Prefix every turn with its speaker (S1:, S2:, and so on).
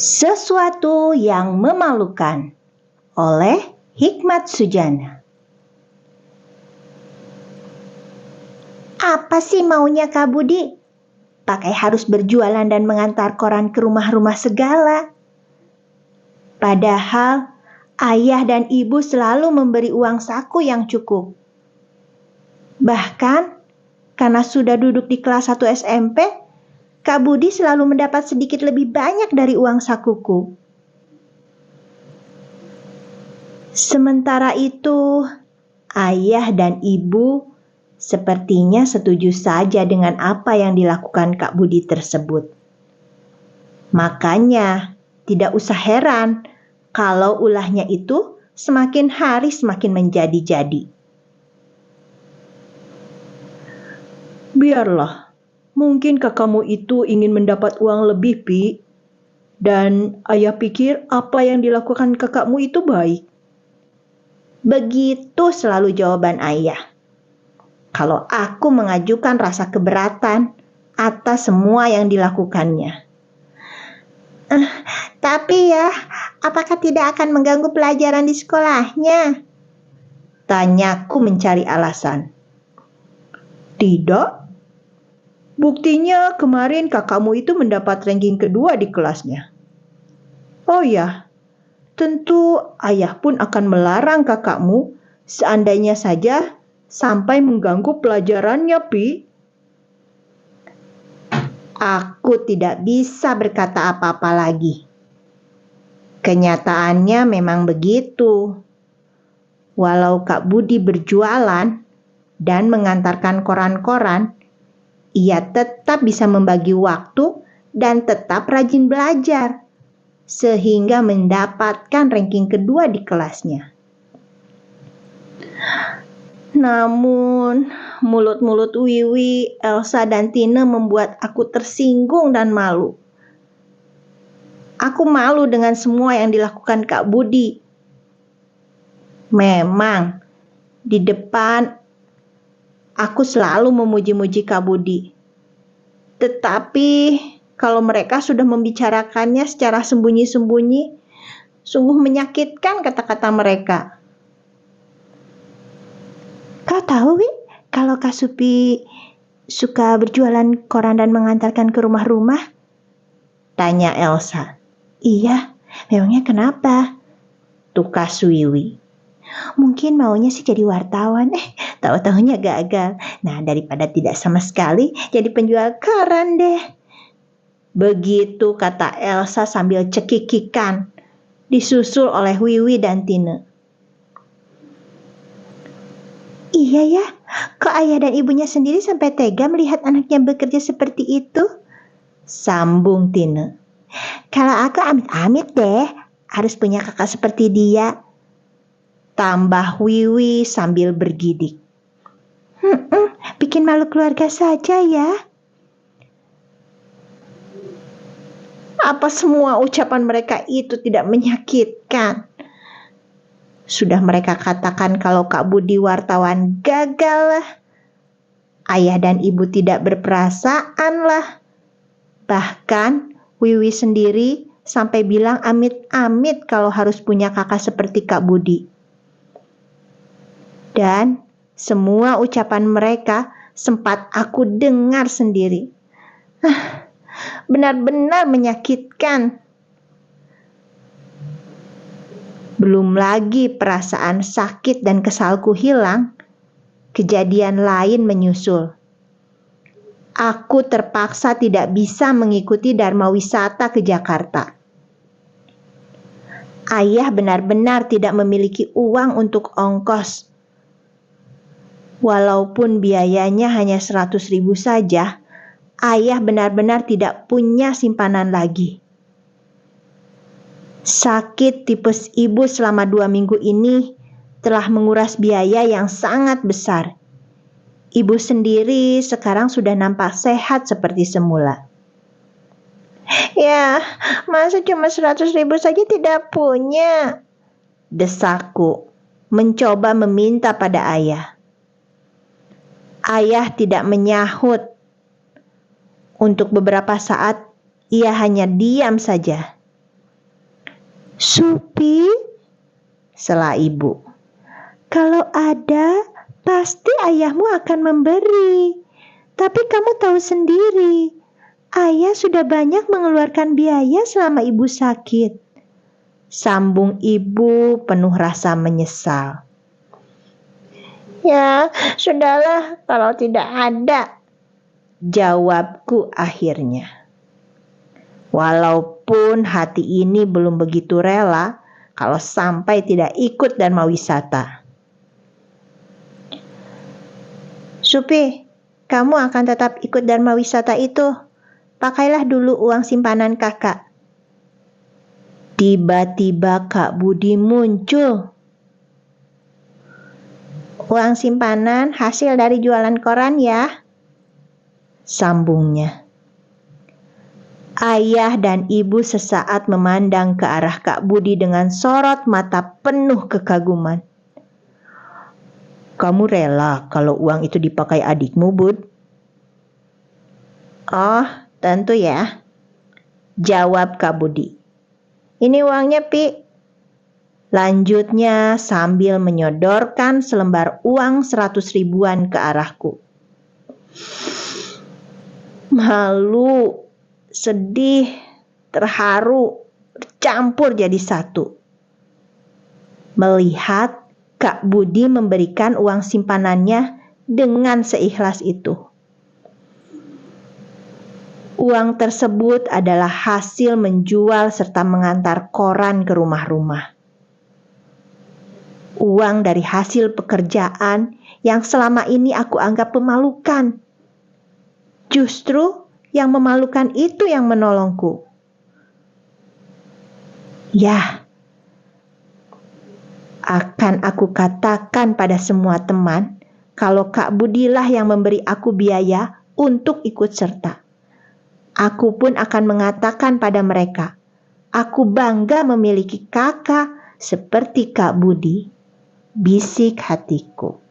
S1: Sesuatu yang memalukan oleh Hikmat Sujana. Apa sih maunya Kak Budi? Pakai harus berjualan dan mengantar koran ke rumah-rumah segala. Padahal ayah dan ibu selalu memberi uang saku yang cukup. Bahkan karena sudah duduk di kelas 1 SMP, Kak Budi selalu mendapat sedikit lebih banyak dari uang sakuku. Sementara itu, ayah dan ibu sepertinya setuju saja dengan apa yang dilakukan Kak Budi tersebut. Makanya, tidak usah heran kalau ulahnya itu semakin hari semakin menjadi-jadi.
S2: Biarlah, mungkin kakakmu itu ingin mendapat uang lebih, Pi. Dan ayah pikir apa yang dilakukan kakakmu itu baik.
S1: Begitu selalu jawaban ayah. Kalau aku mengajukan rasa keberatan atas semua yang dilakukannya. Tapi ya, apakah tidak akan mengganggu pelajaran di sekolahnya? Tanyaku mencari alasan.
S2: Tidak. Buktinya kemarin kakakmu itu mendapat ranking kedua di kelasnya. Oh ya, tentu ayah pun akan melarang kakakmu seandainya saja sampai mengganggu pelajarannya, Pi.
S1: Aku tidak bisa berkata apa-apa lagi. Kenyataannya memang begitu. Walau Kak Budi berjualan dan mengantarkan koran-koran, ia tetap bisa membagi waktu dan tetap rajin belajar, sehingga mendapatkan ranking kedua di kelasnya. Namun, mulut-mulut Wiwi, Elsa, dan Tina membuat aku tersinggung dan malu. Aku malu dengan semua yang dilakukan Kak Budi. Memang, di depan aku selalu memuji-muji Kak Budi. Tetapi, kalau mereka sudah membicarakannya secara sembunyi-sembunyi, sungguh menyakitkan kata-kata mereka. Kau tahu, Wi, kalau Kak Supi suka berjualan koran dan mengantarkan ke rumah-rumah? Tanya Elsa. Iya, memangnya kenapa? Tukar Wiwi. Mungkin maunya sih jadi wartawan, tahu-tahunya gagal. Nah, daripada tidak sama sekali, jadi penjual koran deh. Begitu kata Elsa sambil cekikikan, disusul oleh Wiwi dan Tina. Iya ya, kok ayah dan ibunya sendiri sampai tega melihat anaknya bekerja seperti itu? Sambung Tina. Kalau aku amit-amit deh, harus punya kakak seperti dia. Tambah Wiwi sambil bergidik. Bikin malu keluarga saja ya. Apa semua ucapan mereka itu tidak menyakitkan? Sudah mereka katakan kalau Kak Budi wartawan gagal lah. Ayah dan ibu tidak berperasaan lah. Bahkan Wiwi sendiri sampai bilang amit-amit kalau harus punya kakak seperti Kak Budi. Dan semua ucapan mereka sempat aku dengar sendiri. Benar-benar menyakitkan. Belum lagi perasaan sakit dan kesalku hilang, kejadian lain menyusul. Aku terpaksa tidak bisa mengikuti Dharma Wisata ke Jakarta. Ayah benar-benar tidak memiliki uang untuk ongkos. Walaupun biayanya hanya 100.000 saja, ayah benar-benar tidak punya simpanan lagi. Sakit tipes ibu selama 2 minggu ini telah menguras biaya yang sangat besar. Ibu sendiri sekarang sudah nampak sehat seperti semula. Ya, masa cuma 100.000 saja tidak punya? Desakku, mencoba meminta pada ayah. Ayah tidak menyahut. Untuk beberapa saat, ia hanya diam saja. Supi, sela ibu. Kalau ada, pasti ayahmu akan memberi. Tapi kamu tahu sendiri, ayah sudah banyak mengeluarkan biaya selama ibu sakit. Sambung ibu penuh rasa menyesal. Ya, sudahlah kalau tidak ada, jawabku akhirnya. Walaupun hati ini belum begitu rela kalau sampai tidak ikut Dharma wisata. Supi, kamu akan tetap ikut Dharma wisata itu. Pakailah dulu uang simpanan kakak. Tiba-tiba Kak Budi muncul. Uang simpanan hasil dari jualan koran ya, sambungnya. Ayah dan ibu sesaat memandang ke arah Kak Budi dengan sorot mata penuh kekaguman. Kamu rela kalau uang itu dipakai adikmu, Bud? Oh, tentu ya, jawab Kak Budi. Ini uangnya, Pi. Lanjutnya sambil menyodorkan selembar uang 100 ribuan ke arahku. Malu, sedih, terharu, bercampur jadi satu. Melihat Kak Budi memberikan uang simpanannya dengan seikhlas itu. Uang tersebut adalah hasil menjual serta mengantar koran ke rumah-rumah. Uang dari hasil pekerjaan yang selama ini aku anggap memalukan. Justru yang memalukan itu yang menolongku. Ya, akan aku katakan pada semua teman kalau Kak Budilah yang memberi aku biaya untuk ikut serta. Aku pun akan mengatakan pada mereka, aku bangga memiliki kakak seperti Kak Budi, bisik hatiku.